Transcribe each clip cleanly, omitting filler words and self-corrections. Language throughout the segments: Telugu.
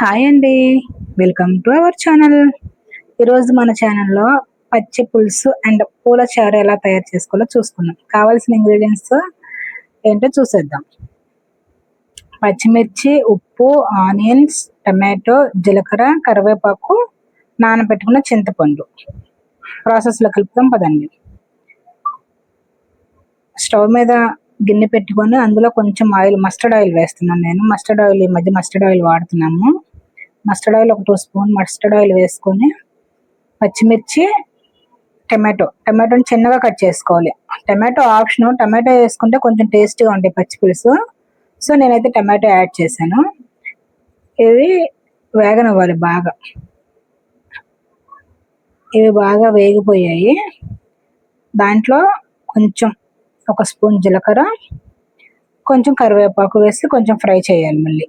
హాయ్ అండి, వెల్కమ్ టు అవర్ ఛానల్. ఈరోజు మన ఛానల్లో పచ్చి పులుసు అండ్ పూల చారు ఎలా తయారు చేసుకోవాలో చూసుకుందాం. కావాల్సిన ఇంగ్రీడియంట్స్ ఏంటో చూసేద్దాం. పచ్చిమిర్చి, ఉప్పు, ఆనియన్స్, టమాటో, జీలకర్ర, కరివేపాకు, నానబెట్టుకున్న చింతపండు. ప్రాసెస్లో కలుపుతాం పదండి. స్టవ్ మీద గిన్నె పెట్టుకొని అందులో కొంచెం ఆయిల్, మస్టర్డ్ ఆయిల్ వేస్తున్నాను నేను. మస్టర్డ్ ఆయిల్ ఈ మధ్య మస్టర్డ్ ఆయిల్ వాడుతున్నాము. మస్టర్డ్ ఆయిల్ ఒక 2 స్పూన్ మస్టర్డ్ ఆయిల్ వేసుకొని పచ్చిమిర్చి, టమాటోని చిన్నగా కట్ చేసుకోవాలి. టమాటో ఆప్షన్, టమాటో వేసుకుంటే కొంచెం టేస్టీగా ఉంటాయి పచ్చి పులుసు. సో నేనైతే టమాటో యాడ్ చేశాను. ఇవి వేగనివ్వాలి బాగా. ఇవి బాగా వేగిపోయాయి. దాంట్లో కొంచెం 1 స్పూన్ జీలకర్ర, కొంచెం కరివేపాకు వేసి కొంచెం ఫ్రై చేయాలి. మళ్ళీ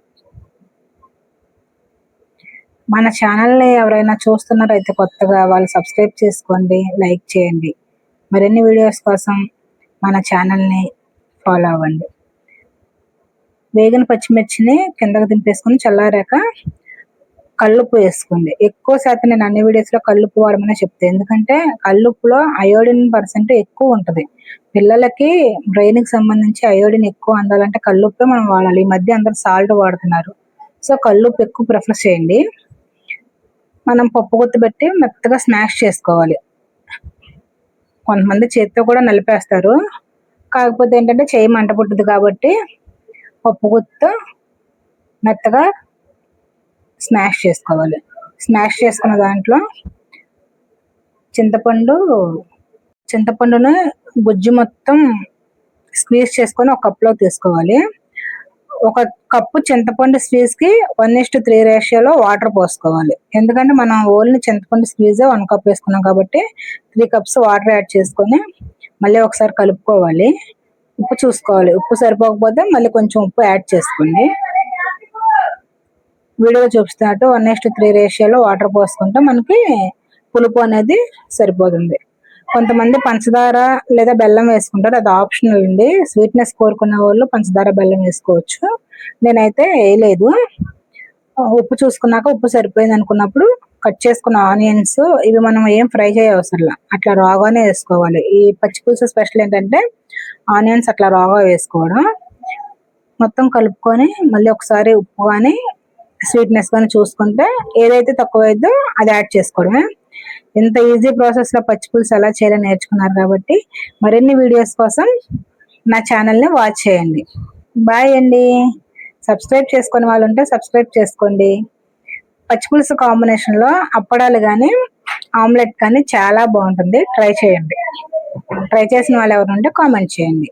మన ఛానల్ని ఎవరైనా చూస్తున్నారైతే కొత్తగా, వాళ్ళు సబ్స్క్రైబ్ చేసుకోండి, లైక్ చేయండి. మరిన్ని వీడియోస్ కోసం మన ఛానల్ని ఫాలో అవ్వండి. వేగిన పచ్చిమిర్చిని కిందకు దింపేసుకొని చల్లారాక కల్లుప్పు వేసుకోండి. ఎక్కువ శాతం నేను అన్ని వీడియోస్లో కల్లుప్పు వాడమనే చెప్తాను. ఎందుకంటే కల్లుప్పులో అయోడిన్ % ఎక్కువ ఉంటుంది. పిల్లలకి బ్రెయిన్కి సంబంధించి అయోడిన్ ఎక్కువ అందాలంటే కల్లుప్పే మనం వాడాలి. ఈ మధ్య అందరూ సాల్ట్ వాడుతున్నారు. సో కల్లుప్పు ఎక్కువ ప్రిఫర్ చేయండి. మనం పప్పు గుత్తి పెట్టి మెత్తగా స్మాష్ చేసుకోవాలి. కొంతమంది చేతితో కూడా నలిపేస్తారు. కాకపోతే ఏంటంటే చేయి మంట పుట్టుద్ది కాబట్టి పప్పు గుత్తితో మెత్తగా స్మాష్ చేసుకోవాలి. స్మాష్ చేసుకున్న దాంట్లో చింతపండును గుజ్జు మొత్తం స్క్వీజ్ చేసుకొని ఒక కప్లో తీసుకోవాలి. 1 కప్పు చింతపండు స్క్వీజ్కి 1:3 రేషియోలో వాటర్ పోసుకోవాలి. ఎందుకంటే మనం ఓన్లీ చింతపండు స్క్వీజే 1 కప్ వేసుకున్నాం కాబట్టి 3 కప్స్ వాటర్ యాడ్ చేసుకొని మళ్ళీ ఒకసారి కలుపుకోవాలి. ఉప్పు చూసుకోవాలి. ఉప్పు సరిపోకపోతే మళ్ళీ కొంచెం ఉప్పు యాడ్ చేసుకోండి. వీడియో చూపిస్తున్నట్టు 1:3 రేషియోలో వాటర్ పోసుకుంటే మనకి పులుపు అనేది సరిపోతుంది. కొంతమంది పంచదార లేదా బెల్లం వేసుకుంటారు, అది ఆప్షనల్ అండి. స్వీట్నెస్ కోరుకున్న వాళ్ళు పంచదార, బెల్లం వేసుకోవచ్చు. నేనైతే వేయలేదు. ఉప్పు చూసుకున్నాక ఉప్పు సరిపోయింది అనుకున్నప్పుడు కట్ చేసుకున్న ఆనియన్స్, ఇవి మనం ఏం ఫ్రై చేయవసరంలా, అట్లా రాగానే వేసుకోవాలి. ఈ పచ్చి పులుసు స్పెషల్ ఏంటంటే ఆనియన్స్ అట్లా రాగా వేసుకోవడం. మొత్తం కలుపుకొని మళ్ళీ ఒకసారి ఉప్పు కానీ స్వీట్నెస్ కానీ చూసుకుంటే ఏదైతే తక్కువైద్దో అది యాడ్ చేసుకోవడమే. ఇంత ఈజీ ప్రాసెస్లో పచ్చి పులుసు ఎలా చేయాలని నేర్చుకున్నారు కాబట్టి మరిన్ని వీడియోస్ కోసం నా ఛానల్ని వాచ్ చేయండి. బాయ్ అండి. సబ్స్క్రైబ్ చేసుకునే వాళ్ళు ఉంటే సబ్స్క్రైబ్ చేసుకోండి. పచ్చి పులుసు కాంబినేషన్లో అప్పడాలు కానీ ఆమ్లెట్ కానీ చాలా బాగుంటుంది. ట్రై చేయండి. ట్రై చేసిన వాళ్ళు ఎవరు ఉంటే కామెంట్ చేయండి.